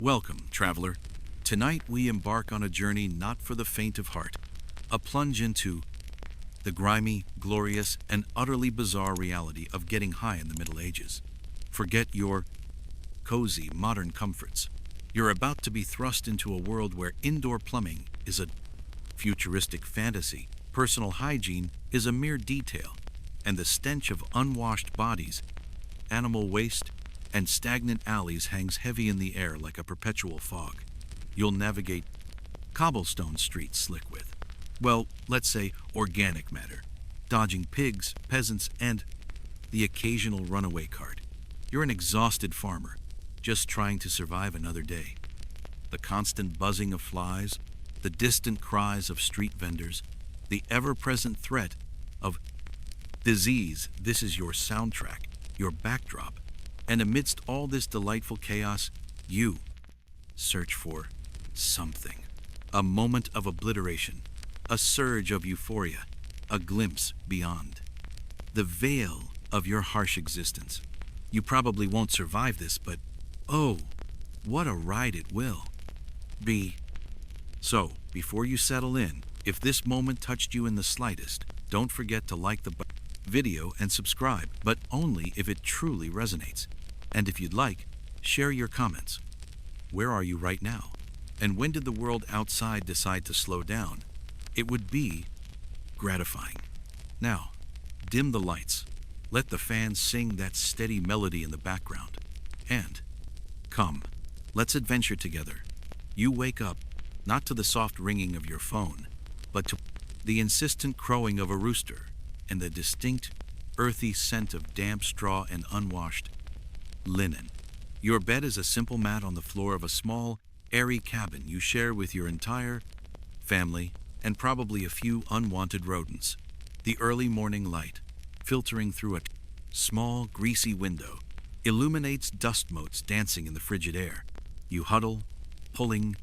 Welcome, traveler. Tonight we embark on a journey not for the faint of heart, a plunge into the grimy, glorious, and utterly bizarre reality of getting high in the Middle Ages. Forget your cozy, modern comforts. You're about to be thrust into a world where indoor plumbing is a futuristic fantasy, personal hygiene is a mere detail, and the stench of unwashed bodies, animal waste, and stagnant alleys hangs heavy in the air like a perpetual fog. You'll navigate cobblestone streets slick with, well, let's say organic matter, dodging pigs, peasants, and the occasional runaway cart. You're an exhausted farmer, just trying to survive another day. The constant buzzing of flies, the distant cries of street vendors, the ever-present threat of disease, this is your soundtrack, your backdrop. And amidst all this delightful chaos, you search for something. A moment of obliteration, a surge of euphoria, a glimpse beyond the veil of your harsh existence. You probably won't survive this, but oh, what a ride it will be. So, before you settle in, if this moment touched you in the slightest, don't forget to like the video and subscribe, but only if it truly resonates. And if you'd like, share your comments. Where are you right now? And when did the world outside decide to slow down? It would be gratifying. Now, dim the lights. Let the fans sing that steady melody in the background. And come, let's adventure together. You wake up, not to the soft ringing of your phone, but to the insistent crowing of a rooster and the distinct, earthy scent of damp straw and unwashed linen. Your bed is a simple mat on the floor of a small, airy cabin you share with your entire family and probably a few unwanted rodents. The early morning light, filtering through a small, greasy window, illuminates dust motes dancing in the frigid air. You huddle, pulling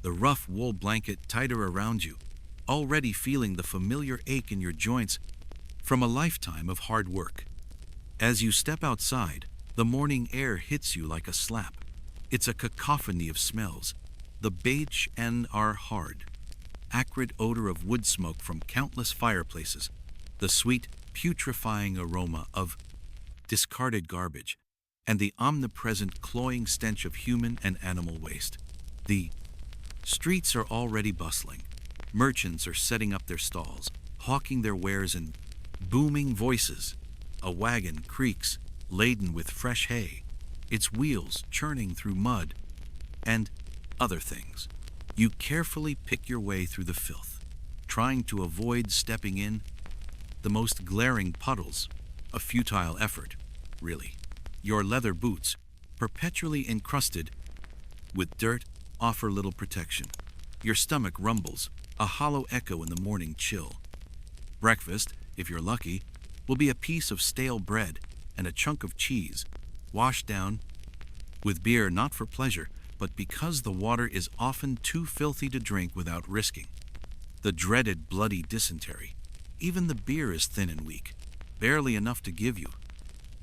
the rough wool blanket tighter around you, already feeling the familiar ache in your joints from a lifetime of hard work. As you step outside, the morning air hits you like a slap. It's a cacophony of smells. The beige and are hard, acrid odor of wood smoke from countless fireplaces, the sweet, putrefying aroma of discarded garbage, and the omnipresent cloying stench of human and animal waste. The streets are already bustling. Merchants are setting up their stalls, hawking their wares in booming voices. A wagon creaks, laden with fresh hay, its wheels churning through mud and other things. You carefully pick your way through the filth, trying to avoid stepping in the most glaring puddles, a futile effort, really. Your leather boots, perpetually encrusted with dirt, offer little protection. Your stomach rumbles, a hollow echo in the morning chill. Breakfast, if you're lucky, will be a piece of stale bread and a chunk of cheese, washed down with beer not for pleasure, but because the water is often too filthy to drink without risking the dreaded bloody dysentery. Even the beer is thin and weak, barely enough to give you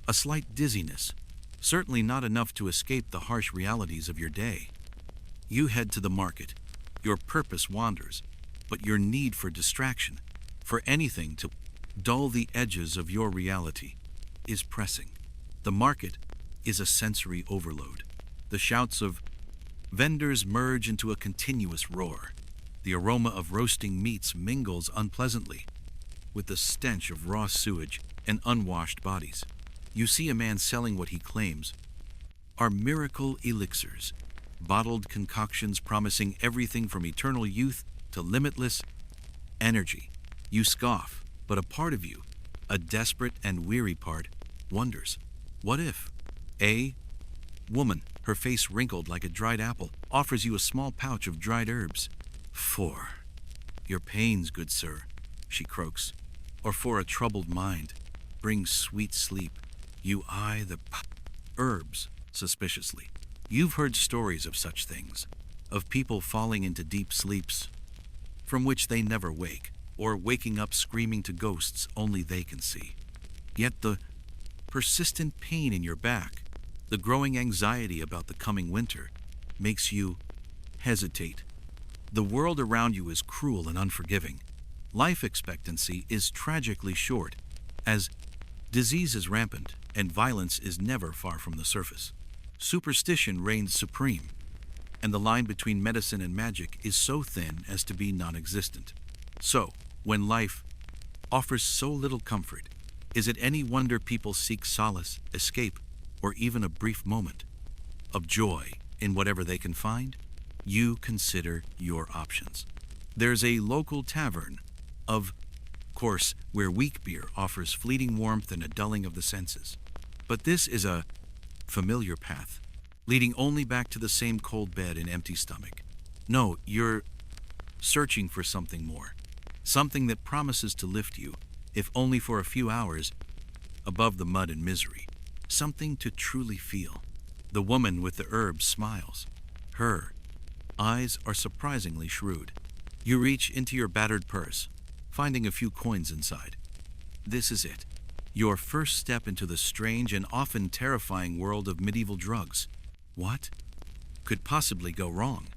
a slight dizziness, certainly not enough to escape the harsh realities of your day. You head to the market. Your purpose wanders, but your need for distraction, for anything to dull the edges of your reality, is pressing. The market is a sensory overload. The shouts of vendors merge into a continuous roar. The aroma of roasting meats mingles unpleasantly with the stench of raw sewage and unwashed bodies. You see a man selling what he claims are miracle elixirs, bottled concoctions promising everything from eternal youth to limitless energy. You scoff, but a part of you, a desperate and weary part, wonders, what if a woman, her face wrinkled like a dried apple, offers you a small pouch of dried herbs? For your pains, good sir, she croaks, or for a troubled mind, bring sweet sleep. You eye the herbs suspiciously. You've heard stories of such things, of people falling into deep sleeps from which they never wake, or waking up screaming to ghosts only they can see. Yet the persistent pain in your back, the growing anxiety about the coming winter, makes you hesitate. The world around you is cruel and unforgiving. Life expectancy is tragically short, as disease is rampant and violence is never far from the surface. Superstition reigns supreme, and the line between medicine and magic is so thin as to be non-existent. So, when life offers so little comfort, is it any wonder people seek solace, escape, or even a brief moment of joy in whatever they can find? You consider your options. There's a local tavern, of course, where weak beer offers fleeting warmth and a dulling of the senses. But this is a familiar path, leading only back to the same cold bed and empty stomach. No, you're searching for something more, something that promises to lift you, if only for a few hours, above the mud and misery. Something to truly feel. The woman with the herbs smiles. Her eyes are surprisingly shrewd. You reach into your battered purse, finding a few coins inside. This is it. Your first step into the strange and often terrifying world of medieval drugs. What could possibly go wrong?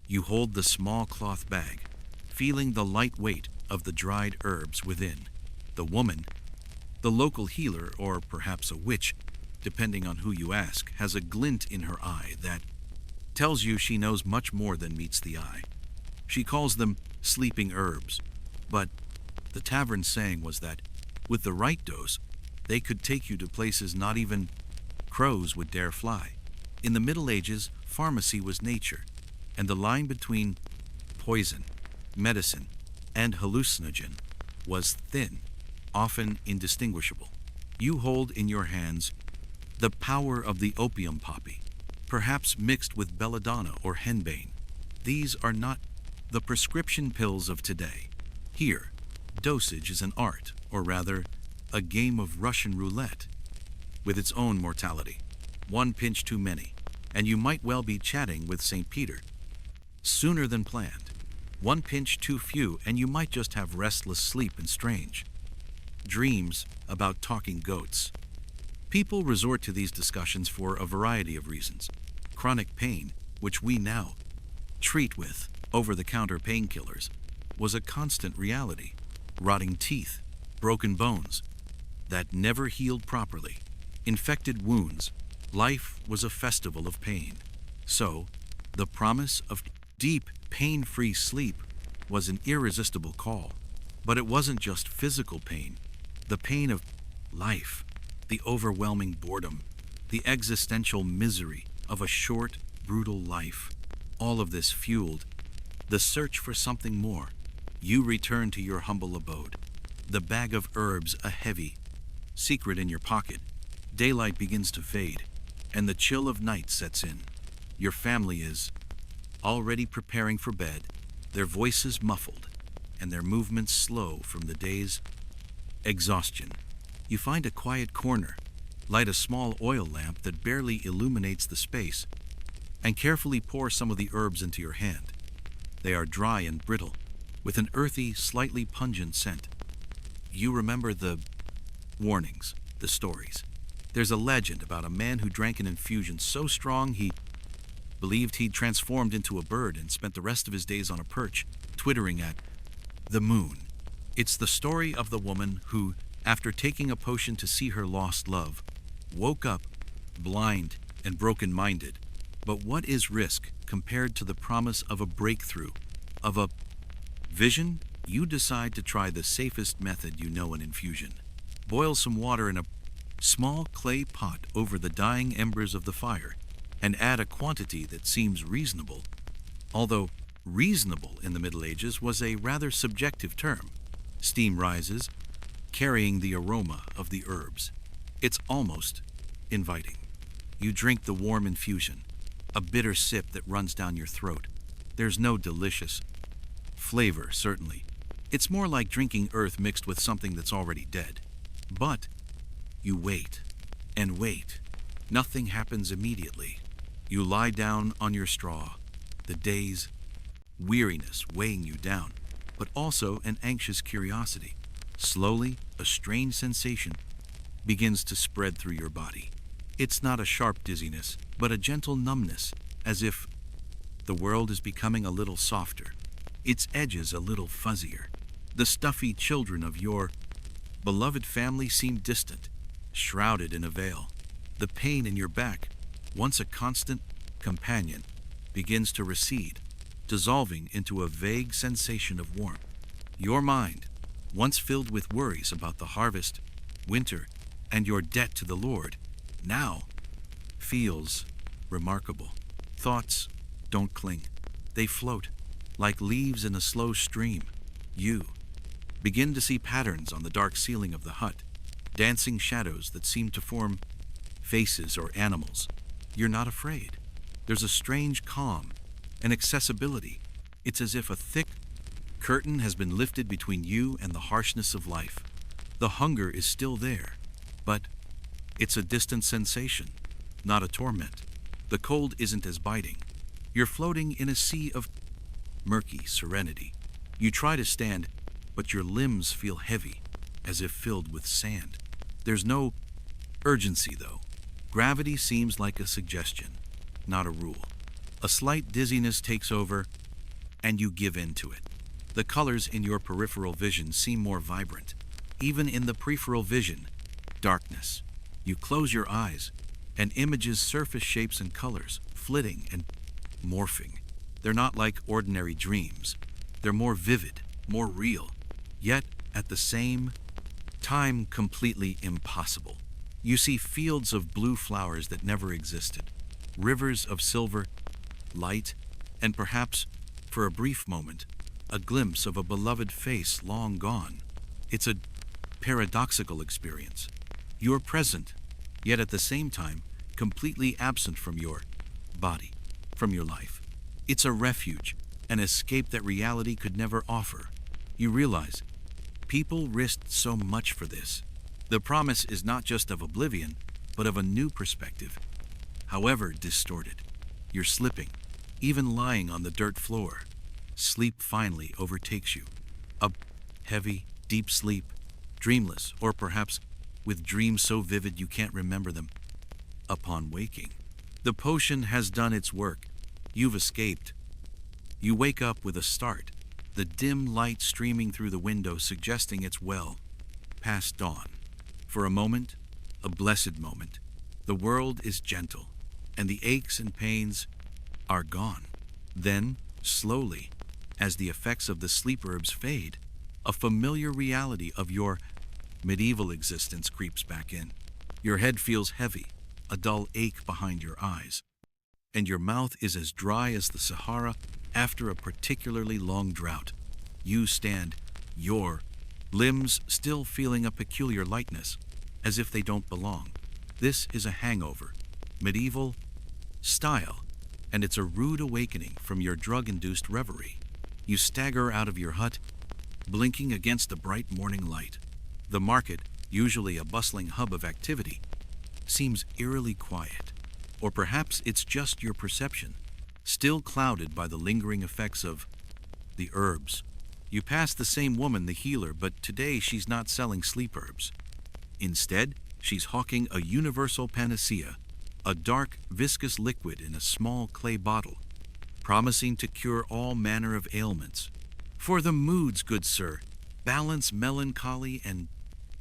You hold the small cloth bag, feeling the light weight of the dried herbs within. The woman, the local healer, or perhaps a witch, depending on who you ask, has a glint in her eye that tells you she knows much more than meets the eye. She calls them sleeping herbs, but the tavern saying was that, with the right dose, they could take you to places not even crows would dare fly. In the Middle Ages, pharmacy was nature, and the line between poison, medicine, and hallucinogen was thin, often indistinguishable. You hold in your hands the power of the opium poppy, perhaps mixed with belladonna or henbane. These are not the prescription pills of today. Here, dosage is an art, or rather, a game of Russian roulette, with its own mortality. One pinch too many, and you might well be chatting with St. Peter sooner than planned. One pinch too few, and you might just have restless sleep and strange dreams about talking goats. People resort to these discussions for a variety of reasons. Chronic pain, which we now treat with over-the-counter painkillers, was a constant reality. Rotting teeth, broken bones that never healed properly, infected wounds. Life was a festival of pain. So, the promise of deep, pain-free sleep was an irresistible call. But it wasn't just physical pain. The pain of life, the overwhelming boredom, the existential misery of a short, brutal life. All of this fueled the search for something more. You return to your humble abode, the bag of herbs a heavy secret in your pocket. Daylight begins to fade, and the chill of night sets in. Your family is already preparing for bed, their voices muffled, and their movements slow from the day's exhaustion. You find a quiet corner, light a small oil lamp that barely illuminates the space, and carefully pour some of the herbs into your hand. They are dry and brittle, with an earthy, slightly pungent scent. You remember the warnings, the stories. There's a legend about a man who drank an infusion so strong he believed he'd transformed into a bird and spent the rest of his days on a perch, twittering at the moon. It's the story of the woman who, after taking a potion to see her lost love, woke up blind and broken-minded. But what is risk compared to the promise of a breakthrough, of a vision? You decide to try the safest method you know in infusion. Boil some water in a small clay pot over the dying embers of the fire, and add a quantity that seems reasonable, although reasonable in the Middle Ages was a rather subjective term. Steam rises, carrying the aroma of the herbs. It's almost inviting. You drink the warm infusion, a bitter sip that runs down your throat. There's no delicious flavor, certainly. It's more like drinking earth mixed with something that's already dead. But you wait and wait. Nothing happens immediately. You lie down on your straw, the day's weariness weighing you down, but also an anxious curiosity. Slowly, a strange sensation begins to spread through your body. It's not a sharp dizziness, but a gentle numbness, as if the world is becoming a little softer, its edges a little fuzzier. The stuffy children of your beloved family seem distant, shrouded in a veil. The pain in your back, once a constant companion, begins to recede, dissolving into a vague sensation of warmth. Your mind, once filled with worries about the harvest, winter, and your debt to the Lord, now feels remarkable. Thoughts don't cling. They float, like leaves in a slow stream. You begin to see patterns on the dark ceiling of the hut, dancing shadows that seem to form faces or animals. You're not afraid. There's a strange calm, an accessibility. It's as if a thick curtain has been lifted between you and the harshness of life. The hunger is still there, but it's a distant sensation, not a torment. The cold isn't as biting. You're floating in a sea of murky serenity. You try to stand, but your limbs feel heavy, as if filled with sand. There's no urgency, though. Gravity seems like a suggestion, not a rule. A slight dizziness takes over, and you give in to it. The colors in your peripheral vision seem more vibrant. Even in the peripheral vision, darkness. You close your eyes, and images surface shapes and colors, flitting and morphing. They're not like ordinary dreams. They're more vivid, more real, yet at the same time completely impossible. You see fields of blue flowers that never existed, rivers of silver light, and perhaps, for a brief moment, a glimpse of a beloved face long gone. It's a paradoxical experience. You're present, yet at the same time, completely absent from your body, from your life. It's a refuge, an escape that reality could never offer. You realize, people risked so much for this. The promise is not just of oblivion, but of a new perspective, however distorted. You're slipping, even lying on the dirt floor. Sleep finally overtakes you. A heavy, deep sleep, dreamless, or perhaps with dreams so vivid you can't remember them. Upon waking, the potion has done its work. You've escaped. You wake up with a start, the dim light streaming through the window suggesting it's well past dawn. For a moment, a blessed moment, the world is gentle, and the aches and pains are gone. Then, slowly, as the effects of the sleep herbs fade, a familiar reality of your medieval existence creeps back in. Your head feels heavy, a dull ache behind your eyes, and your mouth is as dry as the Sahara after a particularly long drought. You stand, your limbs still feeling a peculiar lightness, as if they don't belong. This is a hangover, medieval style, and it's a rude awakening from your drug-induced reverie. You stagger out of your hut, blinking against the bright morning light. The market, usually a bustling hub of activity, seems eerily quiet. Or perhaps it's just your perception, still clouded by the lingering effects of the herbs. You pass the same woman, the healer, but today she's not selling sleep herbs. Instead, she's hawking a universal panacea, a dark, viscous liquid in a small clay bottle, promising to cure all manner of ailments. For the moods, good sir, balance melancholy and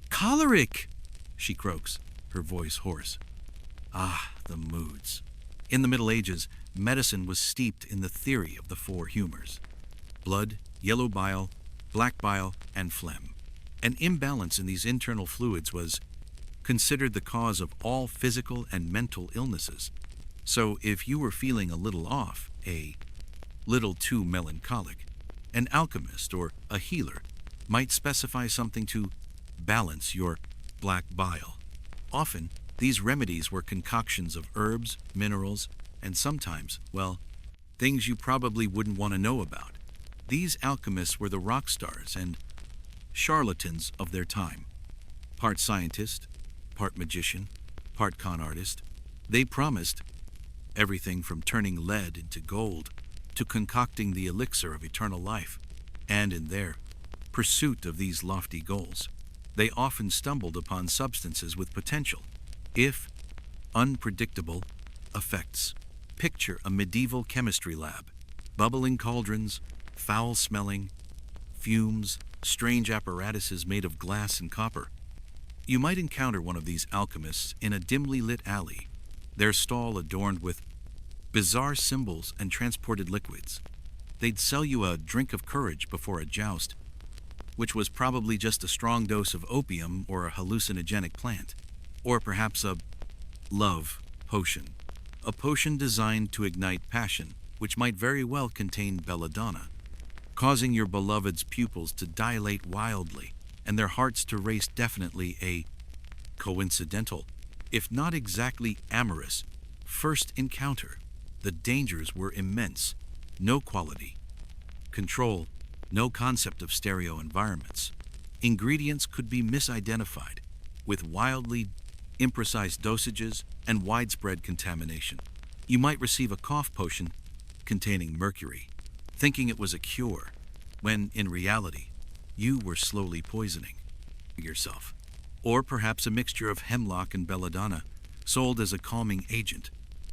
choleric, she croaks, her voice hoarse. Ah, the moods. In the Middle Ages, medicine was steeped in the theory of the four humors: blood, yellow bile, black bile, and phlegm. An imbalance in these internal fluids was considered the cause of all physical and mental illnesses. So if you were feeling a little off, a little too melancholic, an alchemist or a healer might specify something to balance your black bile. Often, these remedies were concoctions of herbs, minerals, and sometimes, well, things you probably wouldn't want to know about. These alchemists were the rock stars and charlatans of their time. Part scientist, part magician, part con artist. They promised everything from turning lead into gold to concocting the elixir of eternal life. And in their pursuit of these lofty goals, they often stumbled upon substances with potential, if unpredictable, effects. Picture a medieval chemistry lab. Bubbling cauldrons, foul-smelling, fumes, strange apparatuses made of glass and copper. You might encounter one of these alchemists in a dimly lit alley, their stall adorned with bizarre symbols and transported liquids. They'd sell you a drink of courage before a joust, which was probably just a strong dose of opium or a hallucinogenic plant, or perhaps a love potion. A potion designed to ignite passion, which might very well contain belladonna, causing your beloved's pupils to dilate wildly and their hearts to race. Definitely a coincidental, if not exactly amorous, first encounter. The dangers were immense. No quality control, no concept of stereo environments. Ingredients could be misidentified, with wildly imprecise dosages and widespread contamination. You might receive a cough potion containing mercury, thinking it was a cure, when in reality, you were slowly poisoning yourself. Or perhaps a mixture of hemlock and belladonna, sold as a calming agent,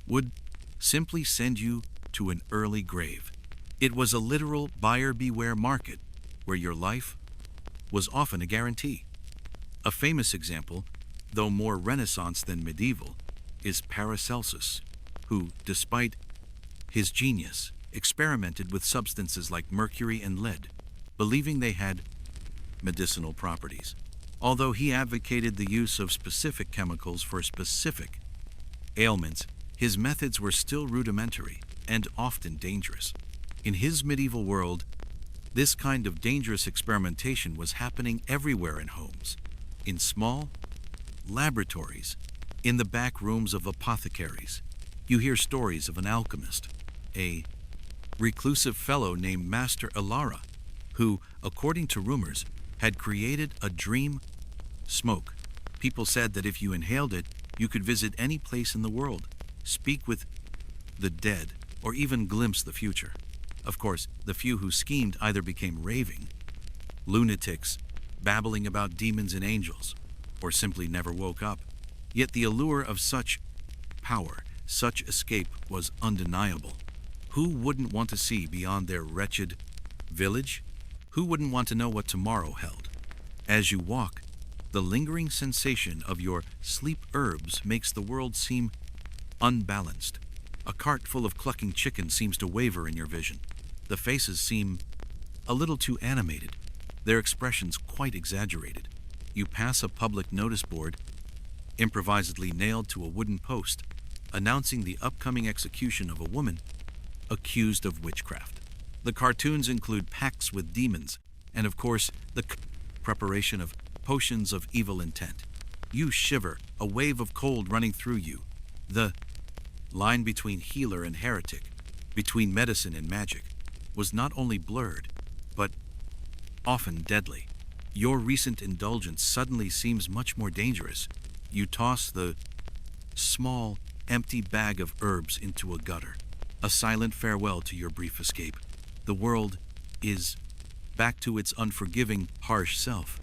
would simply send you to an early grave. It was a literal buyer beware market, where your life was often a guarantee. A famous example, though more Renaissance than medieval, is Paracelsus, who, despite his genius, experimented with substances like mercury and lead, believing they had medicinal properties. Although he advocated the use of specific chemicals for specific ailments, his methods were still rudimentary and often dangerous. In his medieval world, this kind of dangerous experimentation was happening everywhere in homes, in small laboratories, in the back rooms of apothecaries. You hear stories of an alchemist, a reclusive fellow named Master Alara, who, according to rumors, had created a dream smoke. People said that if you inhaled it, you could visit any place in the world, speak with the dead, or even glimpse the future. Of course, the few who schemed either became raving lunatics, babbling about demons and angels, or simply never woke up. Yet the allure of such power, such escape, was undeniable. Who wouldn't want to see beyond their wretched village? Who wouldn't want to know what tomorrow held? As you walk, the lingering sensation of your sleep herbs makes the world seem unbalanced. A cart full of clucking chickens seems to waver in your vision. The faces seem a little too animated, their expressions quite exaggerated. You pass a public notice board, improvisedly nailed to a wooden post, announcing the upcoming execution of a woman accused of witchcraft. The cartoons include pacts with demons, and of course, the preparation of potions of evil intent. You shiver, a wave of cold running through you. The line between healer and heretic, between medicine and magic, was not only blurred, but often deadly. Your recent indulgence suddenly seems much more dangerous. You toss the small, empty bag of herbs into a gutter, a silent farewell to your brief escape. The world is back to its unforgiving, harsh self.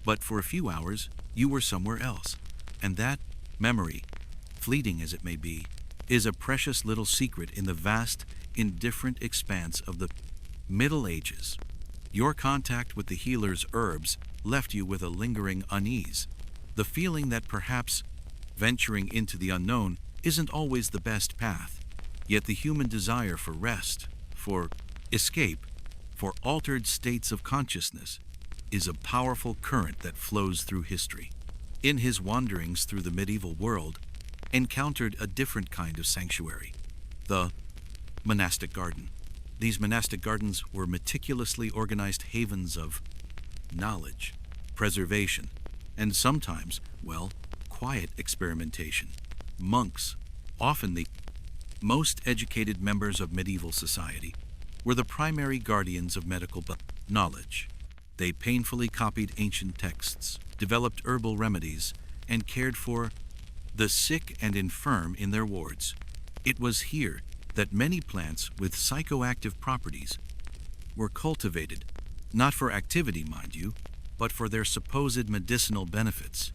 But for a few hours, you were somewhere else. And that memory, fleeting as it may be, is a precious little secret in the vast, indifferent expanse of the Middle Ages. Your contact with the healer's herbs left you with a lingering unease, the feeling that perhaps venturing into the unknown isn't always the best path. Yet the human desire for rest, for escape, for altered states of consciousness, is a powerful current that flows through history. In his wanderings through the medieval world, encountered a different kind of sanctuary, the monastic garden. These monastic gardens were meticulously organized havens of knowledge, preservation, and sometimes, well, quiet experimentation. Monks, often the most educated members of medieval society, were the primary guardians of medical knowledge. They painfully copied ancient texts, developed herbal remedies, and cared for the sick and infirm in their wards. It was here that many plants with psychoactive properties were cultivated, not for activity, mind you, but for their supposed medicinal benefits.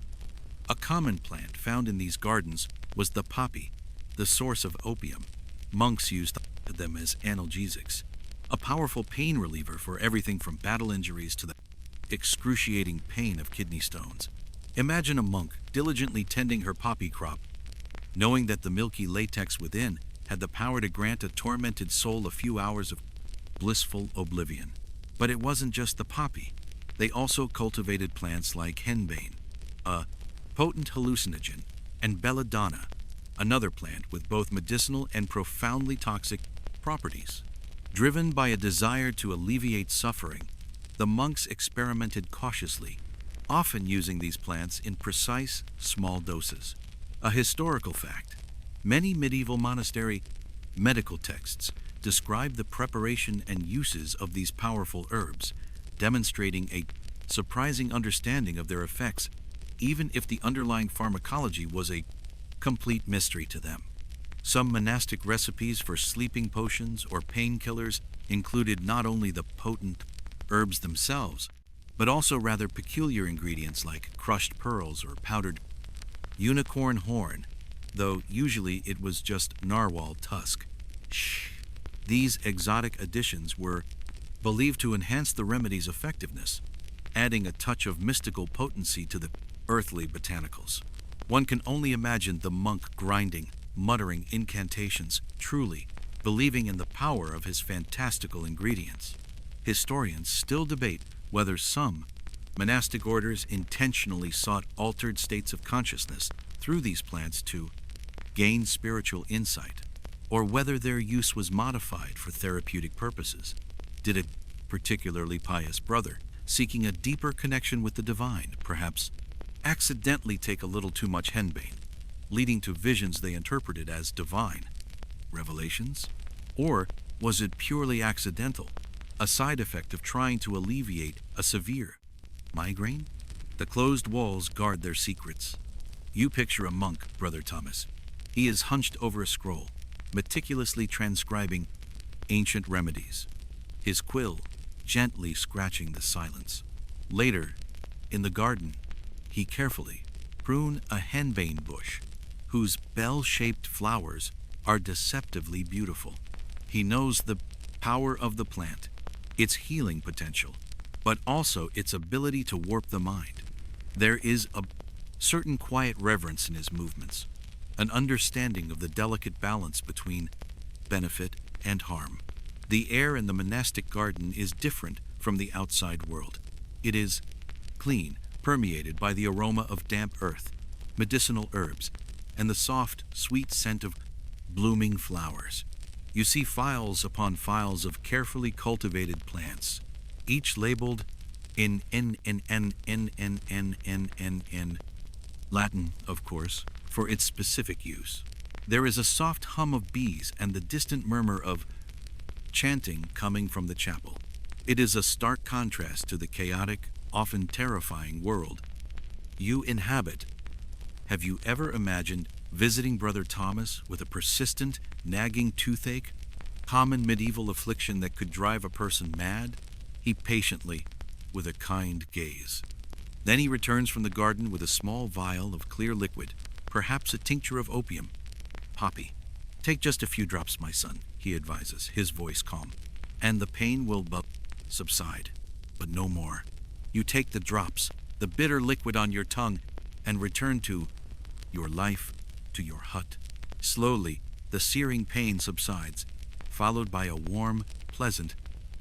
A common plant found in these gardens was the poppy, the source of opium. Monks used them as analgesics, a powerful pain reliever for everything from battle injuries to the excruciating pain of kidney stones. Imagine a monk diligently tending her poppy crop, knowing that the milky latex within had the power to grant a tormented soul a few hours of blissful oblivion. But it wasn't just the poppy. They also cultivated plants like henbane, a potent hallucinogen, and belladonna, another plant with both medicinal and profoundly toxic properties. Driven by a desire to alleviate suffering, the monks experimented cautiously, often using these plants in precise, small doses. A historical fact: many medieval monastery medical texts describe the preparation and uses of these powerful herbs, demonstrating a surprising understanding of their effects, even if the underlying pharmacology was a complete mystery to them. Some monastic recipes for sleeping potions or painkillers included not only the potent herbs themselves, but also rather peculiar ingredients like crushed pearls or powdered unicorn horn, though usually it was just narwhal tusk. Shh. These exotic additions were believed to enhance the remedy's effectiveness, adding a touch of mystical potency to the earthly botanicals. One can only imagine the monk grinding, muttering incantations, truly believing in the power of his fantastical ingredients. Historians still debate whether some monastic orders intentionally sought altered states of consciousness through these plants to gain spiritual insight, or whether their use was modified for therapeutic purposes. Did a particularly pious brother, seeking a deeper connection with the divine, perhaps accidentally take a little too much henbane, leading to visions they interpreted as divine revelations? Or was it purely accidental, a side effect of trying to alleviate a severe migraine? The closed walls guard their secrets. You picture a monk, Brother Thomas. He is hunched over a scroll, meticulously transcribing ancient remedies, his quill gently scratching the silence. Later, in the garden, he carefully prune a henbane bush, whose bell-shaped flowers are deceptively beautiful. He knows the power of the plant, its healing potential, but also its ability to warp the mind. There is a certain quiet reverence in his movements, an understanding of the delicate balance between benefit and harm. The air in the monastic garden is different from the outside world. It is clean, permeated by the aroma of damp earth, medicinal herbs, and the soft, sweet scent of blooming flowers. You see files upon files of carefully cultivated plants, each labeled in Latin, of course, for its specific use. There is a soft hum of bees and the distant murmur of chanting coming from the chapel. It is a stark contrast to the chaotic, often terrifying world you inhabit. Have you ever imagined visiting Brother Thomas with a persistent, nagging toothache, common medieval affliction that could drive a person mad? He patiently, with a kind gaze. Then he returns from the garden with a small vial of clear liquid, perhaps a tincture of opium. Poppy, take just a few drops, my son, he advises, his voice calm, and the pain will subside, but no more. You take the drops, the bitter liquid on your tongue, and return to your life, to your hut. Slowly, the searing pain subsides, followed by a warm, pleasant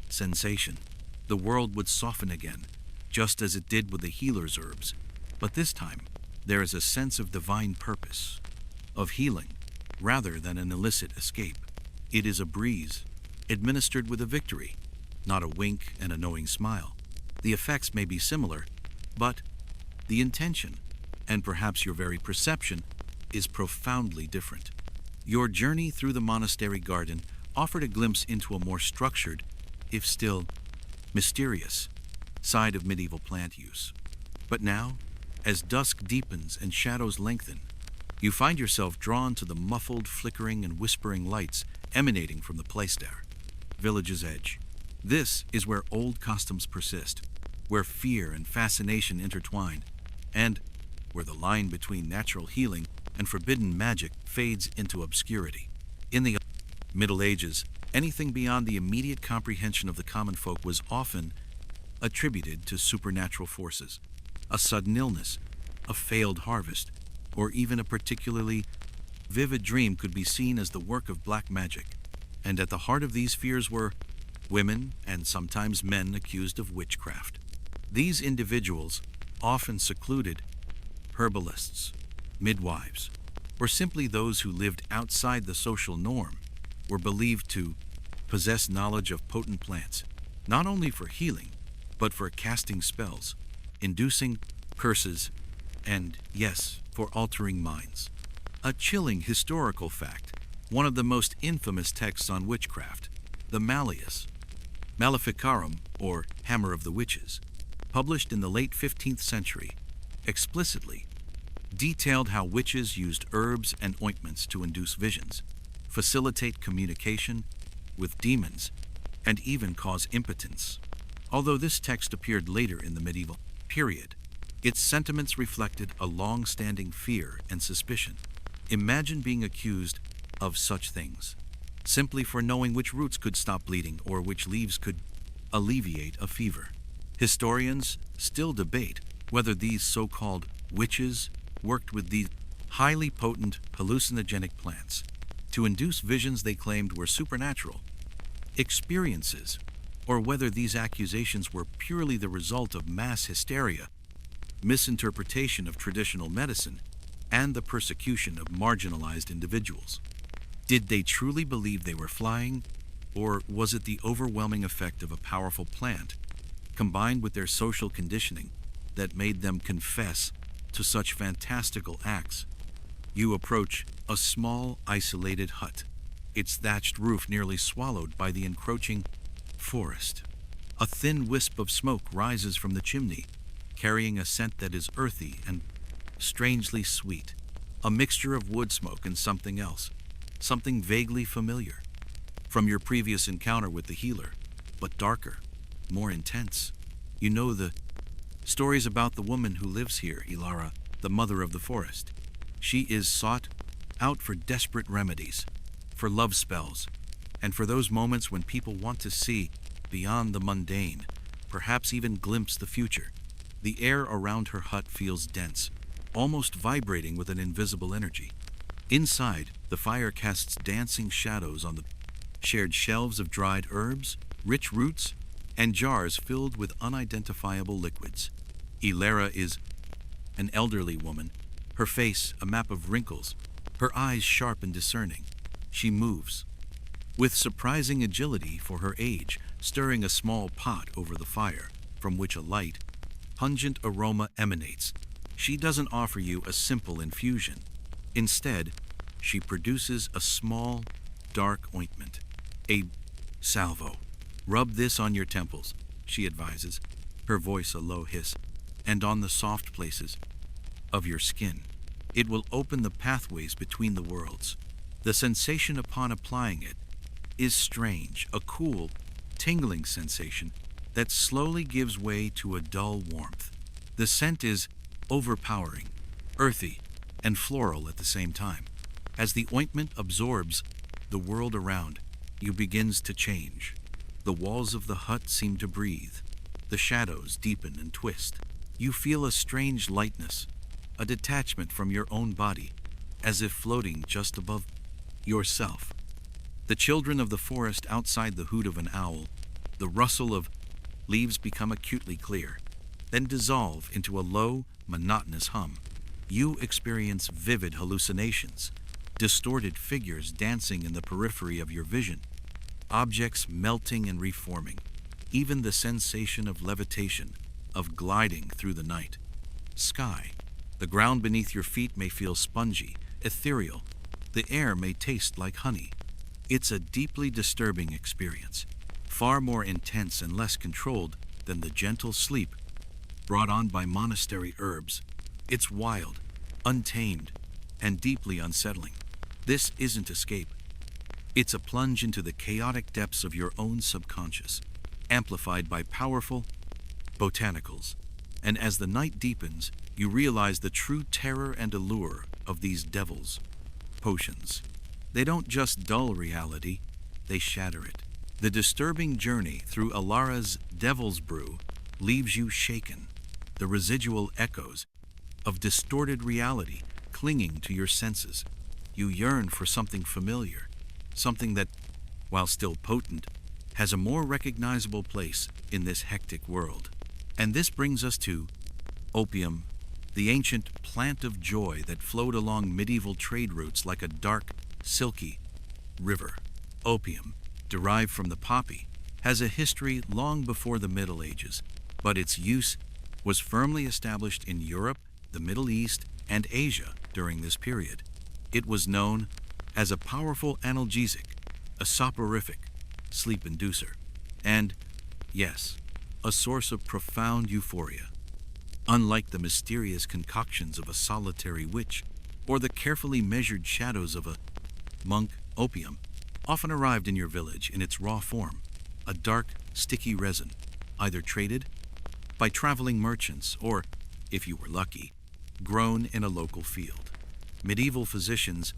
sensation. The world would soften again, just as it did with the healer's herbs. But this time, there is a sense of divine purpose, of healing, rather than an illicit escape. It is a breeze, administered with a victory, not a wink and a knowing smile. The effects may be similar, but the intention, and perhaps your very perception, is profoundly different. Your journey through the monastery garden offered a glimpse into a more structured, if still mysterious, side of medieval plant use. But now, as dusk deepens and shadows lengthen, you find yourself drawn to the muffled, flickering, and whispering lights emanating from the Plaistar, village's edge. This is where old customs persist, where fear and fascination intertwine, and where the line between natural healing and forbidden magic fades into obscurity. In the Middle Ages, anything beyond the immediate comprehension of the common folk was often attributed to supernatural forces. A sudden illness, a failed harvest, or even a particularly vivid dream could be seen as the work of black magic. And at the heart of these fears were women and sometimes men accused of witchcraft. These individuals, often secluded, herbalists, midwives, or simply those who lived outside the social norm, were believed to possess knowledge of potent plants, not only for healing, but for casting spells, inducing curses, and, yes, for altering minds. A chilling historical fact, one of the most infamous texts on witchcraft, the Malleus Maleficarum, or Hammer of the Witches, published in the late 15th century, explicitly detailed how witches used herbs and ointments to induce visions, facilitate communication with demons, and even cause impotence. Although this text appeared later in the medieval period, its sentiments reflected a long-standing fear and suspicion. Imagine being accused of such things, simply for knowing which roots could stop bleeding or which leaves could alleviate a fever. Historians still debate whether these so-called witches worked with these highly potent hallucinogenic plants to induce visions they claimed were supernatural experiences, or whether these accusations were purely the result of mass hysteria, misinterpretation of traditional medicine, and the persecution of marginalized individuals. Did they truly believe they were flying, or was it the overwhelming effect of a powerful plant, combined with their social conditioning, that made them confess to such fantastical acts? You approach a small, isolated hut, its thatched roof nearly swallowed by the encroaching forest. A thin wisp of smoke rises from the chimney, carrying a scent that is earthy and strangely sweet, a mixture of wood smoke and something else, something vaguely familiar from your previous encounter with the healer, but darker, more intense. You know the stories about the woman who lives here, Ilara, the mother of the forest. She is sought out for desperate remedies, for love spells, and for those moments when people want to see beyond the mundane, perhaps even glimpse the future. The air around her hut feels dense, almost vibrating with an invisible energy. Inside, the fire casts dancing shadows on the shared shelves of dried herbs, rich roots, and jars filled with unidentifiable liquids. Ilara is an elderly woman, her face a map of wrinkles, her eyes sharp and discerning. She moves, with surprising agility for her age, stirring a small pot over the fire, from which a light, pungent aroma emanates. She doesn't offer you a simple infusion. Instead, she produces a small, dark ointment, a salvo. Rub this on your temples, she advises, her voice a low hiss, and on the soft places of your skin. It will open the pathways between the worlds. The sensation upon applying it is strange, a cool, tingling sensation that slowly gives way to a dull warmth. The scent is overpowering, earthy, and floral at the same time. As the ointment absorbs the world around, you begins to change. The walls of the hut seem to breathe. The shadows deepen and twist. You feel a strange lightness, a detachment from your own body, as if floating just above yourself. The children of the forest outside the hoot of an owl, the rustle of leaves become acutely clear, then dissolve into a low, monotonous hum. You experience vivid hallucinations, distorted figures dancing in the periphery of your vision, objects melting and reforming, even the sensation of levitation, of gliding through the night sky. The ground beneath your feet may feel spongy, ethereal. The air may taste like honey. It's a deeply disturbing experience, far more intense and less controlled than the gentle sleep brought on by monastery herbs. It's wild, untamed, and deeply unsettling. This isn't escape. It's a plunge into the chaotic depths of your own subconscious, amplified by powerful botanicals. And as the night deepens, you realize the true terror and allure of these devils' potions. They don't just dull reality, they shatter it. The disturbing journey through Alara's Devil's Brew leaves you shaken, the residual echoes of distorted reality clinging to your senses. You yearn for something familiar, something that, while still potent, has a more recognizable place in this hectic world. And this brings us to opium, the ancient plant of joy that flowed along medieval trade routes like a dark, silky river. Opium, derived from the poppy, has a history long before the Middle Ages, but its use was firmly established in Europe, the Middle East, and Asia during this period. It was known as a powerful analgesic, a soporific, sleep inducer, and, yes, a source of profound euphoria. Unlike the mysterious concoctions of a solitary witch or the carefully measured shadows of a monk, opium often arrived in your village in its raw form, a dark, sticky resin, either traded by traveling merchants or, if you were lucky, grown in a local field. Medieval physicians,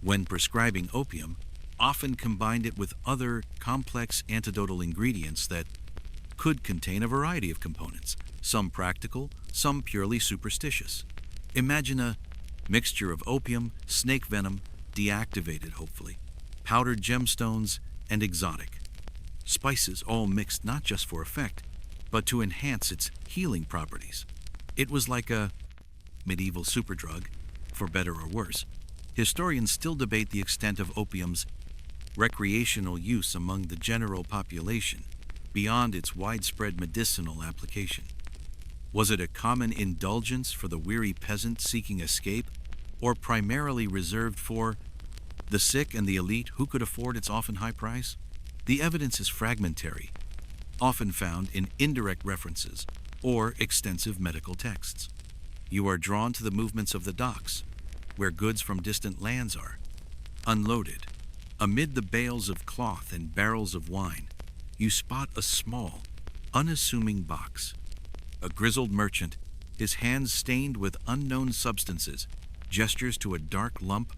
when prescribing opium, often combined it with other complex antidotal ingredients that could contain a variety of components, some practical, some purely superstitious. Imagine a mixture of opium, snake venom, deactivated hopefully, powdered gemstones, and exotic spices, all mixed not just for effect, but to enhance its healing properties. It was like a medieval superdrug, for better or worse. Historians still debate the extent of opium's recreational use among the general population, beyond its widespread medicinal application. Was it a common indulgence for the weary peasant seeking escape, or primarily reserved for the sick and the elite who could afford its often high price? The evidence is fragmentary, often found in indirect references or extensive medical texts. You are drawn to the movements of the docks, where goods from distant lands are unloaded. Amid the bales of cloth and barrels of wine, you spot a small, unassuming box. A grizzled merchant, his hands stained with unknown substances, gestures to a dark lump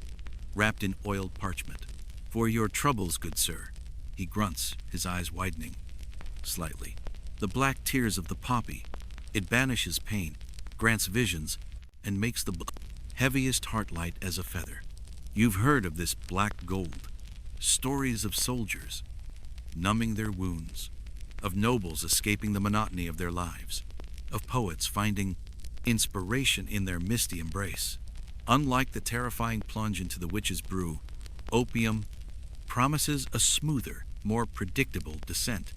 wrapped in oiled parchment. "For your troubles, good sir," he grunts, his eyes widening slightly. The black tears of the poppy, it banishes pain, grants visions, and makes the heaviest heart light as a feather. You've heard of this black gold, stories of soldiers numbing their wounds, of nobles escaping the monotony of their lives, of poets finding inspiration in their misty embrace. Unlike the terrifying plunge into the witch's brew, opium promises a smoother, more predictable descent.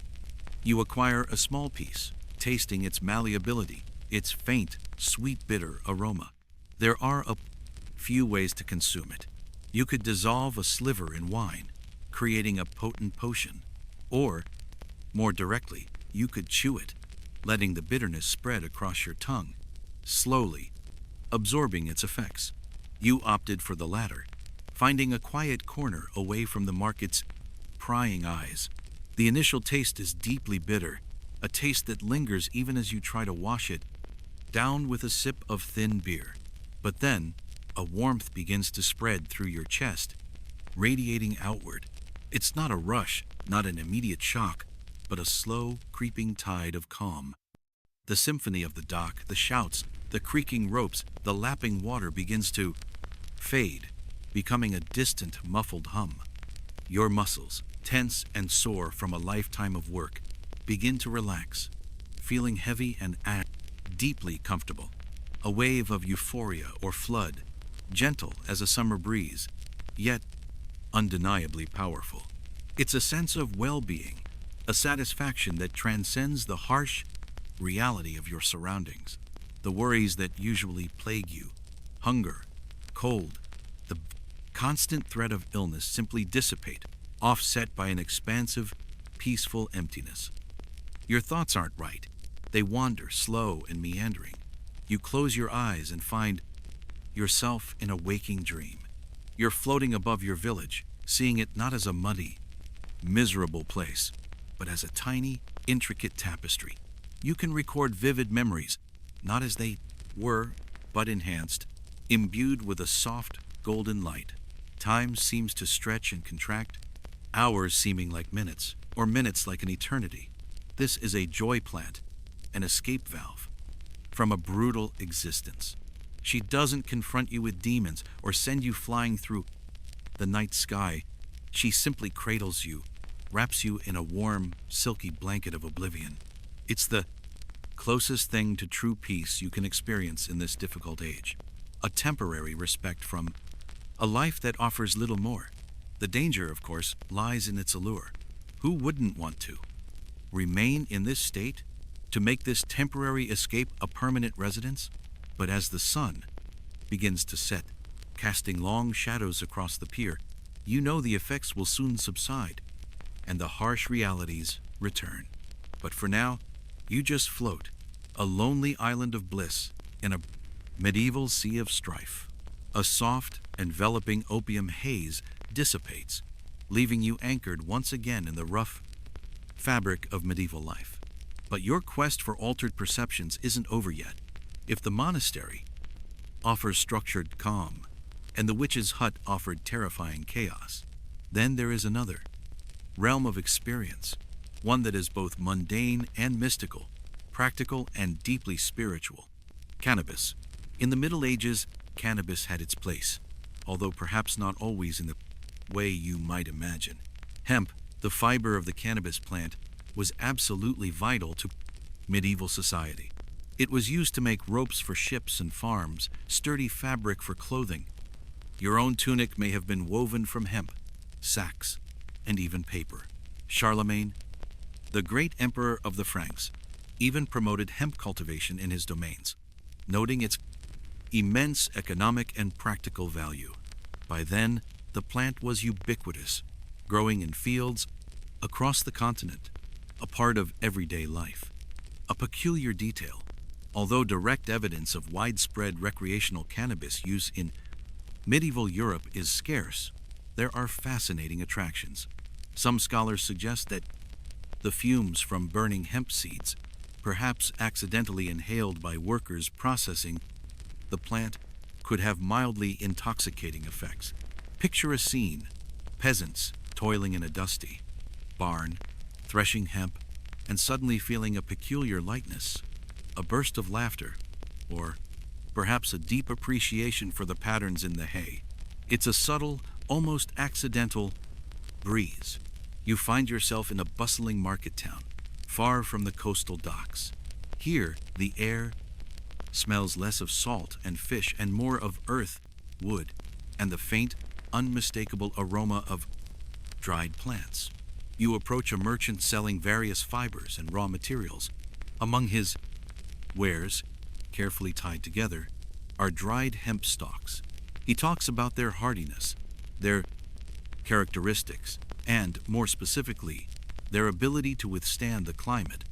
You acquire a small piece, tasting its malleability, its faint, sweet bitter aroma. There are a few ways to consume it. You could dissolve a sliver in wine, creating a potent potion, or, more directly, you could chew it, letting the bitterness spread across your tongue, slowly absorbing its effects. You opted for the latter, finding a quiet corner away from the market's prying eyes. The initial taste is deeply bitter, a taste that lingers even as you try to wash it down with a sip of thin beer. But then, a warmth begins to spread through your chest, radiating outward. It's not a rush, not an immediate shock, but a slow, creeping tide of calm. The symphony of the dock, the shouts, the creaking ropes, the lapping water begins to fade, becoming a distant, muffled hum. Your muscles, tense and sore from a lifetime of work, begin to relax, feeling heavy and deeply comfortable. A wave of euphoria or flood, gentle as a summer breeze, yet undeniably powerful. It's a sense of well-being, a satisfaction that transcends the harsh reality of your surroundings. The worries that usually plague you, hunger, cold, the constant threat of illness simply dissipate, offset by an expansive, peaceful emptiness. Your thoughts aren't right. They wander, slow and meandering. You close your eyes and find yourself in a waking dream. You're floating above your village, seeing it not as a muddy, miserable place, but as a tiny, intricate tapestry. You can record vivid memories, not as they were, but enhanced, imbued with a soft, golden light. Time seems to stretch and contract, hours seeming like minutes, or minutes like an eternity. This is a joy plant, an escape valve from a brutal existence. She doesn't confront you with demons or send you flying through the night sky. She simply cradles you, wraps you in a warm, silky blanket of oblivion. It's the closest thing to true peace you can experience in this difficult age. A temporary respect from a life that offers little more. The danger, of course, lies in its allure. Who wouldn't want to remain in this state, to make this temporary escape a permanent residence? But as the sun begins to set, casting long shadows across the pier, you know the effects will soon subside, and the harsh realities return. But for now, you just float, a lonely island of bliss in a medieval sea of strife. A soft, enveloping opium haze dissipates, leaving you anchored once again in the rough fabric of medieval life. But your quest for altered perceptions isn't over yet. If the monastery offers structured calm, and the witch's hut offered terrifying chaos, then there is another realm of experience, one that is both mundane and mystical, practical and deeply spiritual. Cannabis. In the Middle Ages, cannabis had its place, although perhaps not always in the way you might imagine. Hemp, the fiber of the cannabis plant, was absolutely vital to medieval society. It was used to make ropes for ships and farms, sturdy fabric for clothing. Your own tunic may have been woven from hemp, sacks, and even paper. Charlemagne, the great emperor of the Franks, even promoted hemp cultivation in his domains, noting its immense economic and practical value. By then, the plant was ubiquitous, growing in fields across the continent, a part of everyday life. A peculiar detail: although direct evidence of widespread recreational cannabis use in medieval Europe is scarce, there are fascinating attractions. Some scholars suggest that the fumes from burning hemp seeds, perhaps accidentally inhaled by workers processing the plant, could have mildly intoxicating effects. Picture a scene: peasants toiling in a dusty barn, threshing hemp, and suddenly feeling a peculiar lightness, a burst of laughter, or perhaps a deep appreciation for the patterns in the hay. It's a subtle, almost accidental breeze. You find yourself in a bustling market town, far from the coastal docks. Here, the air smells less of salt and fish and more of earth, wood, and the faint, unmistakable aroma of dried plants. You approach a merchant selling various fibers and raw materials. Among his wares, carefully tied together, are dried hemp stalks. He talks about their hardiness, their characteristics, and, more specifically, their ability to withstand the climate.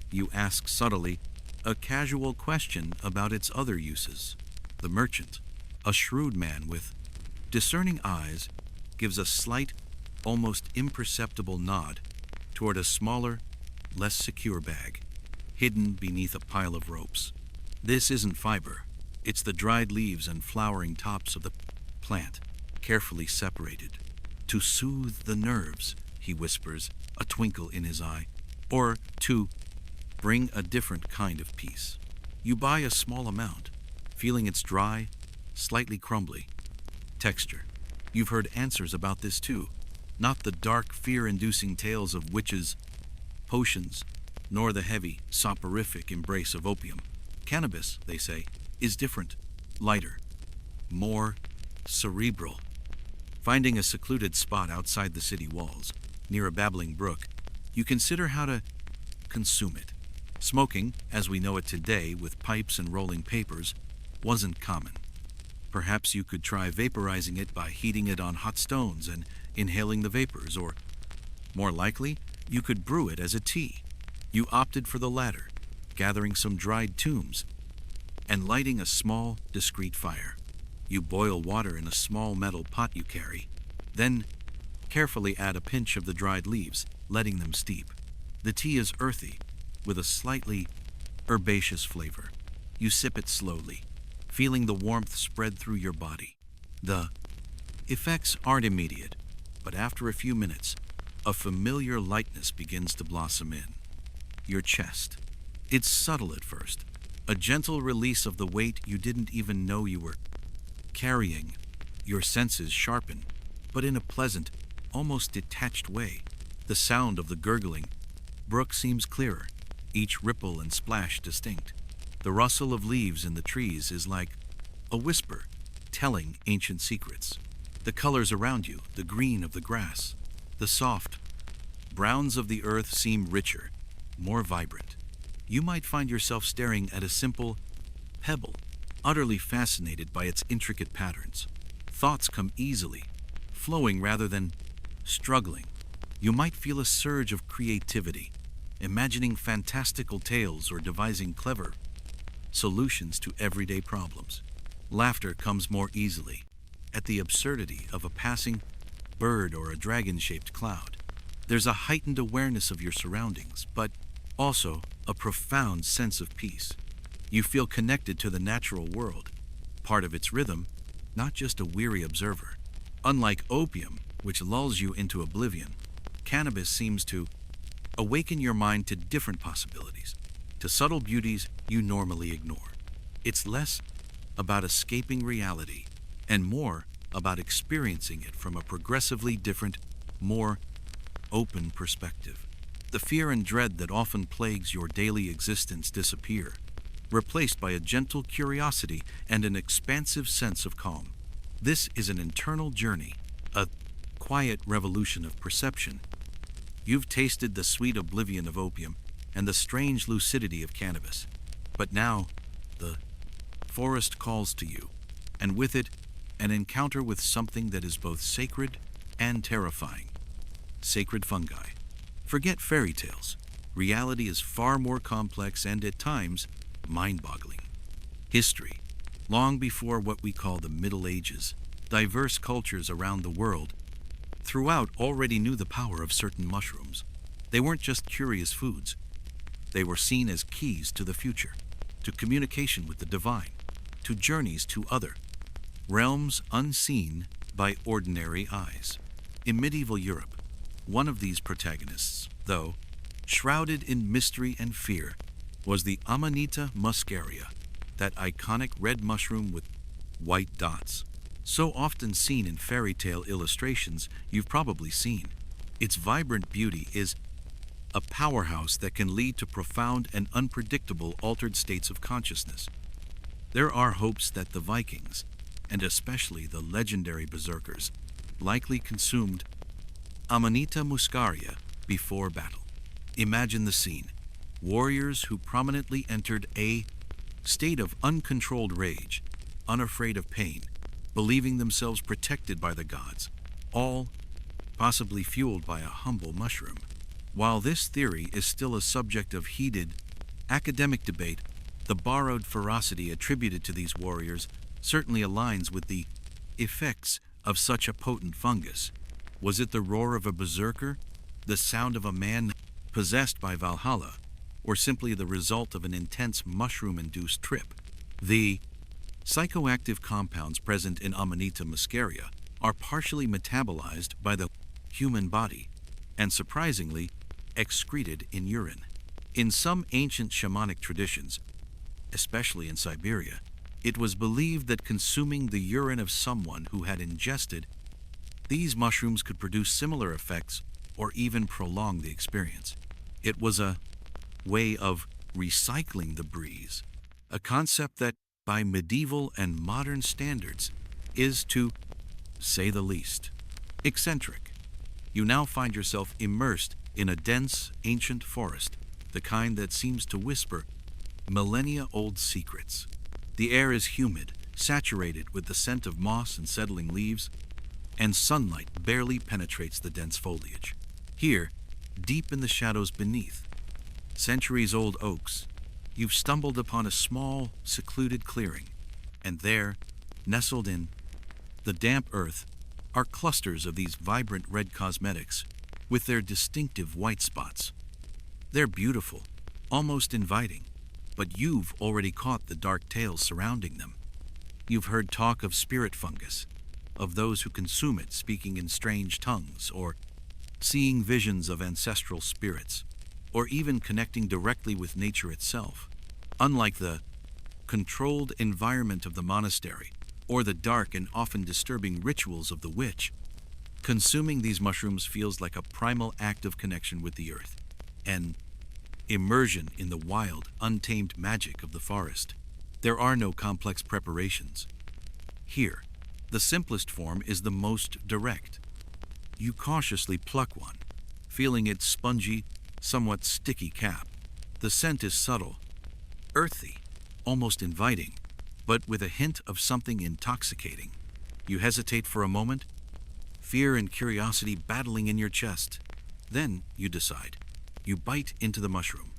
You ask subtly a casual question about its other uses. The merchant, a shrewd man with discerning eyes, gives a slight, almost imperceptible nod toward a smaller, less secure bag, hidden beneath a pile of ropes. This isn't fiber. It's the dried leaves and flowering tops of the plant, carefully separated. To soothe the nerves, he whispers, a twinkle in his eye, or to bring a different kind of peace. You buy a small amount, feeling its dry, slightly crumbly texture. You've heard answers about this too, not the dark, fear-inducing tales of witches, potions, nor the heavy, soporific embrace of opium. Cannabis, they say, is different, lighter, more cerebral. Finding a secluded spot outside the city walls, near a babbling brook, you consider how to consume it. Smoking, as we know it today with pipes and rolling papers, wasn't common. Perhaps you could try vaporizing it by heating it on hot stones and inhaling the vapors, or, more likely, you could brew it as a tea. You opted for the latter, gathering some dried tombs and lighting a small, discreet fire. You boil water in a small metal pot you carry, then carefully add a pinch of the dried leaves, letting them steep. The tea is earthy, with a slightly herbaceous flavor. You sip it slowly, feeling the warmth spread through your body. The effects aren't immediate, but after a few minutes, a familiar lightness begins to blossom in your chest. It's subtle at first, a gentle release of the weight you didn't even know you were carrying. Your senses sharpen, but in a pleasant, almost detached way. The sound of the gurgling brook seems clearer, each ripple and splash distinct. The rustle of leaves in the trees is like a whisper, telling ancient secrets. The colors around you, the green of the grass, the soft browns of the earth seem richer, more vibrant. You might find yourself staring at a simple pebble, utterly fascinated by its intricate patterns. Thoughts come easily, flowing rather than struggling. You might feel a surge of creativity, imagining fantastical tales or devising clever solutions to everyday problems. Laughter comes more easily at the absurdity of a passing bird or a dragon-shaped cloud. There's a heightened awareness of your surroundings, but also a profound sense of peace. You feel connected to the natural world, part of its rhythm, not just a weary observer. Unlike opium, which lulls you into oblivion, cannabis seems to awaken your mind to different possibilities, to subtle beauties you normally ignore. It's less about escaping reality and more about experiencing it from a progressively different, more open perspective. The fear and dread that often plagues your daily existence disappear, replaced by a gentle curiosity and an expansive sense of calm. This is an internal journey, a quiet revolution of perception. You've tasted the sweet oblivion of opium and the strange lucidity of cannabis. But now, the forest calls to you, and with it, an encounter with something that is both sacred and terrifying. Sacred fungi. Forget fairy tales. Reality is far more complex and, at times, mind-boggling. History. Long before what we call the Middle Ages, diverse cultures around the world throughout already knew the power of certain mushrooms. They weren't just curious foods. They were seen as keys to the future, to communication with the divine, to journeys to other realms unseen by ordinary eyes. In medieval Europe, one of these protagonists, though shrouded in mystery and fear, was the Amanita muscaria, that iconic red mushroom with white dots. So often seen in fairy tale illustrations you've probably seen. Its vibrant beauty is a powerhouse that can lead to profound and unpredictable altered states of consciousness. There are hopes that the Vikings, and especially the legendary berserkers, likely consumed Amanita muscaria before battle. Imagine the scene. Warriors who prominently entered a state of uncontrolled rage, unafraid of pain, believing themselves protected by the gods, all possibly fueled by a humble mushroom. While this theory is still a subject of heated academic debate, the borrowed ferocity attributed to these warriors certainly aligns with the effects of such a potent fungus. Was it the roar of a berserker, the sound of a man possessed by Valhalla, or simply the result of an intense mushroom-induced trip? The psychoactive compounds present in Amanita muscaria are partially metabolized by the human body and, surprisingly, excreted in urine. In some ancient shamanic traditions, especially in Siberia, it was believed that consuming the urine of someone who had ingested these mushrooms could produce similar effects or even prolong the experience. It was a way of recycling the breeze, a concept that, by medieval and modern standards, is, to say the least, eccentric. You now find yourself immersed in a dense, ancient forest, the kind that seems to whisper millennia-old secrets. The air is humid, saturated with the scent of moss and settling leaves, and sunlight barely penetrates the dense foliage. Here, deep in the shadows beneath centuries-old oaks, you've stumbled upon a small, secluded clearing, and there, nestled in the damp earth, are clusters of these vibrant red cosmetics with their distinctive white spots. They're beautiful, almost inviting, but you've already caught the dark tales surrounding them. You've heard talk of spirit fungus, of those who consume it speaking in strange tongues, or seeing visions of ancestral spirits, or even connecting directly with nature itself. Unlike the controlled environment of the monastery, or the dark and often disturbing rituals of the witch, consuming these mushrooms feels like a primal act of connection with the earth, an immersion in the wild, untamed magic of the forest. There are no complex preparations. Here, the simplest form is the most direct. You cautiously pluck one, feeling its spongy, somewhat sticky cap. The scent is subtle, earthy, almost inviting, but with a hint of something intoxicating. You hesitate for a moment, fear and curiosity battling in your chest. Then you decide. You bite into the mushroom.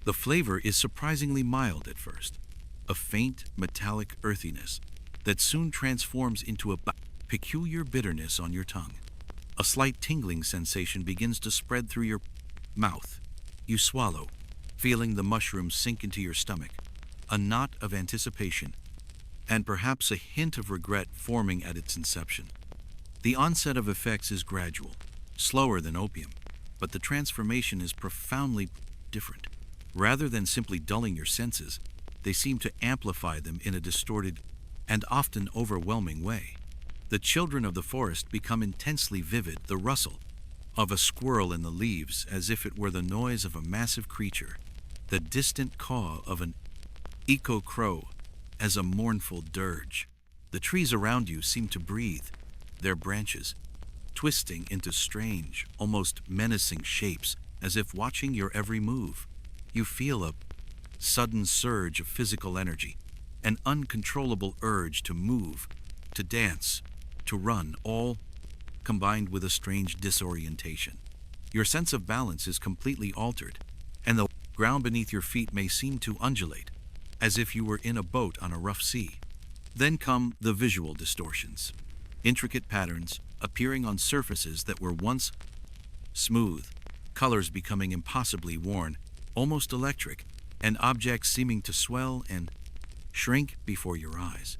The flavor is surprisingly mild at first, a faint metallic earthiness that soon transforms into a peculiar bitterness on your tongue. A slight tingling sensation begins to spread through your mouth. You swallow, feeling the mushroom sink into your stomach, a knot of anticipation, and perhaps a hint of regret forming at its inception. The onset of effects is gradual, slower than opium, but the transformation is profoundly different. Rather than simply dulling your senses, they seem to amplify them in a distorted and often overwhelming way. The children of the forest become intensely vivid, the rustle of a squirrel in the leaves as if it were the noise of a massive creature, the distant caw of an echo crow as a mournful dirge. The trees around you seem to breathe, their branches twisting into strange, almost menacing shapes as if watching your every move. You feel a sudden surge of physical energy, an uncontrollable urge to move, to dance, to run, all combined with a strange disorientation. Your sense of balance is completely altered, and the ground beneath your feet may seem to undulate, as if you were in a boat on a rough sea. Then come the visual distortions. Intricate patterns appearing on surfaces that were once smooth, colors becoming impossibly worn, almost electric, and objects seeming to swell and shrink before your eyes.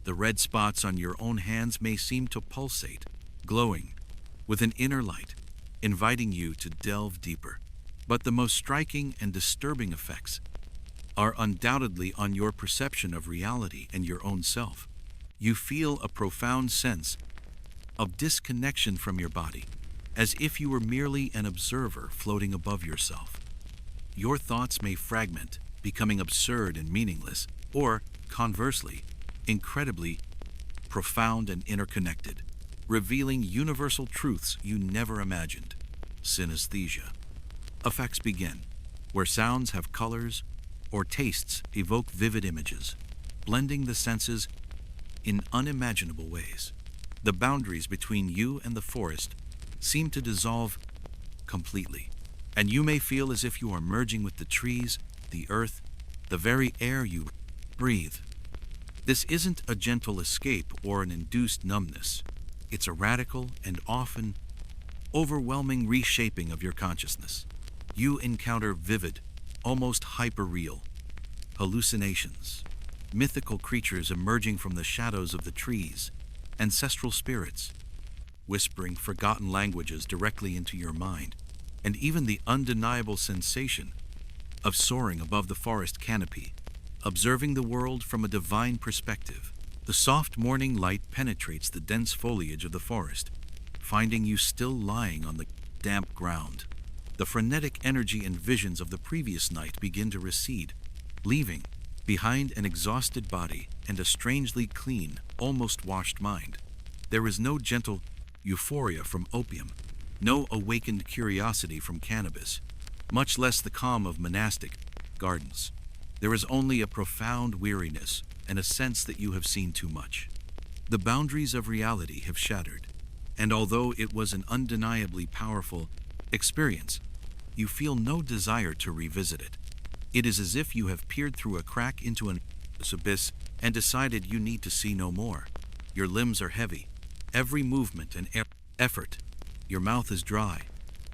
The red spots on your own hands may seem to pulsate, glowing with an inner light, inviting you to delve deeper. But the most striking and disturbing effects are undoubtedly on your perception of reality and your own self. You feel a profound sense of disconnection from your body, as if you were merely an observer floating above yourself. Your thoughts may fragment, becoming absurd and meaningless, or, conversely, incredibly profound and interconnected, revealing universal truths you never imagined. Synesthesia. Effects begin, where sounds have colors, or tastes evoke vivid images, blending the senses in unimaginable ways. The boundaries between you and the forest seem to dissolve completely, and you may feel as if you are merging with the trees, the earth, the very air you breathe. This isn't a gentle escape or an induced numbness. It's a radical and often overwhelming reshaping of your consciousness. You encounter vivid, almost hyper-real hallucinations, mythical creatures emerging from the shadows of the trees, ancestral spirits, whispering forgotten languages directly into your mind, and even the undeniable sensation of soaring above the forest canopy, observing the world from a divine perspective. The soft morning light penetrates the dense foliage of the forest, finding you still lying on the damp ground. The frenetic energy and visions of the previous night begin to recede, leaving behind an exhausted body and a strangely clean, almost washed mind. There is no gentle euphoria from opium, no awakened curiosity from cannabis, much less the calm of monastic gardens. There is only a profound weariness and a sense that you have seen too much. The boundaries of reality have shattered, and although it was an undeniably powerful experience, you feel no desire to revisit it. It is as if you have peered through a crack into an abyss and decided you need to see no more. Your limbs are heavy, every movement and effort. Your mouth is dry,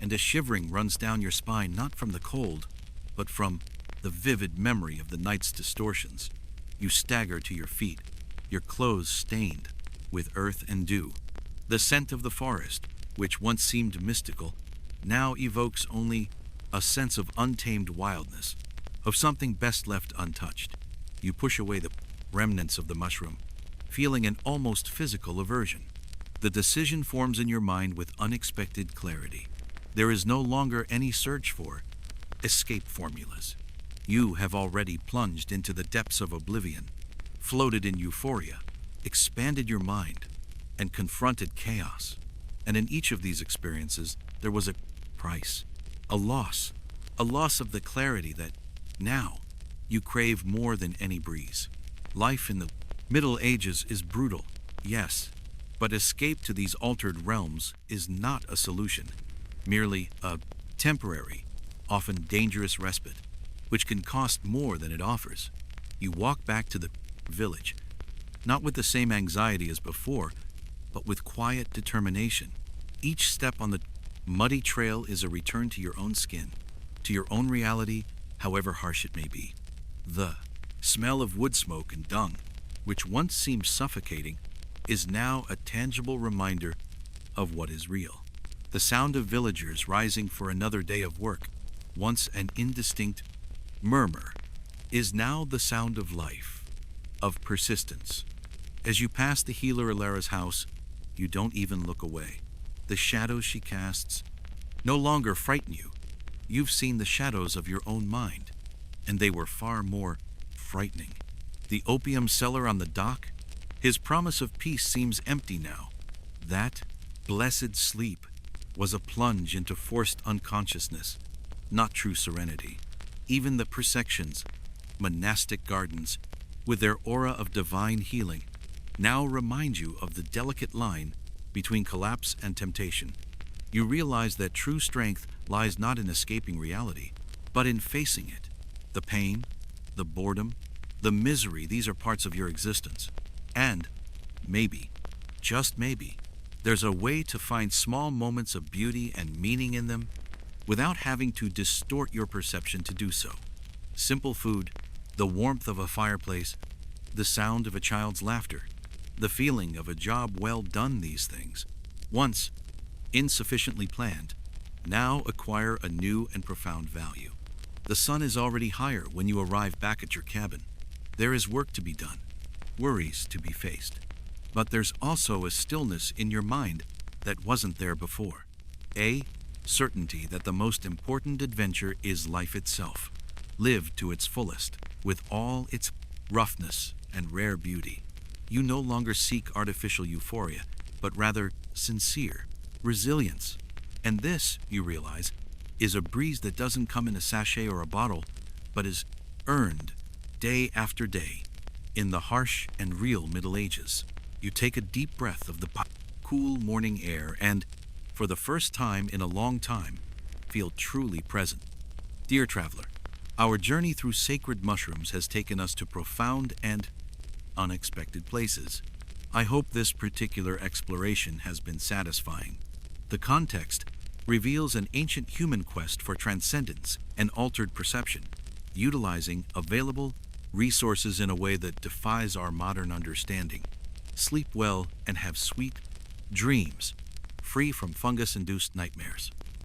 and a shivering runs down your spine, not from the cold, but from the vivid memory of the night's distortions. You stagger to your feet, your clothes stained, with earth and dew. The scent of the forest, which once seemed mystical, now evokes only a sense of untamed wildness, of something best left untouched. You push away the remnants of the mushroom, feeling an almost physical aversion. The decision forms in your mind with unexpected clarity. There is no longer any search for escape formulas. You have already plunged into the depths of oblivion, floated in euphoria, expanded your mind, and confronted chaos. And in each of these experiences, there was a price, a loss of the clarity that now you crave more than any breeze. Life in the Middle Ages is brutal, yes, but escape to these altered realms is not a solution, merely a temporary, often dangerous respite, which can cost more than it offers. You walk back to the village, not with the same anxiety as before, but with quiet determination. Each step on the muddy trail is a return to your own skin, to your own reality, however harsh it may be. The smell of wood smoke and dung, which once seemed suffocating, is now a tangible reminder of what is real. The sound of villagers rising for another day of work, once an indistinct murmur, is now the sound of life, of persistence. As you pass the healer Alara's house, you don't even look away. The shadows she casts no longer frighten you. You've seen the shadows of your own mind, and they were far more frightening. The opium seller on the dock, his promise of peace seems empty now. That blessed sleep was a plunge into forced unconsciousness, not true serenity. Even the Persections, monastic gardens, with their aura of divine healing, now remind you of the delicate line between collapse and temptation. You realize that true strength lies not in escaping reality, but in facing it. The pain, the boredom, the misery, these are parts of your existence. And maybe, just maybe, there's a way to find small moments of beauty and meaning in them without having to distort your perception to do so. Simple food, the warmth of a fireplace, the sound of a child's laughter, the feeling of a job well done, these things, once insufficiently planned, now acquire a new and profound value. The sun is already higher when you arrive back at your cabin. There is work to be done, worries to be faced. But there's also a stillness in your mind that wasn't there before. A certainty that the most important adventure is life itself, lived to its fullest, with all its roughness and rare beauty. You no longer seek artificial euphoria, but rather sincere resilience. And this, you realize, is a breeze that doesn't come in a sachet or a bottle, but is earned day after day in the harsh and real Middle Ages. You take a deep breath of the cool morning air and, for the first time in a long time, feel truly present. Dear traveler, our journey through sacred mushrooms has taken us to profound and unexpected places. I hope this particular exploration has been satisfying. The context reveals an ancient human quest for transcendence and altered perception, utilizing available resources in a way that defies our modern understanding. Sleep well and have sweet dreams, free from fungus-induced nightmares.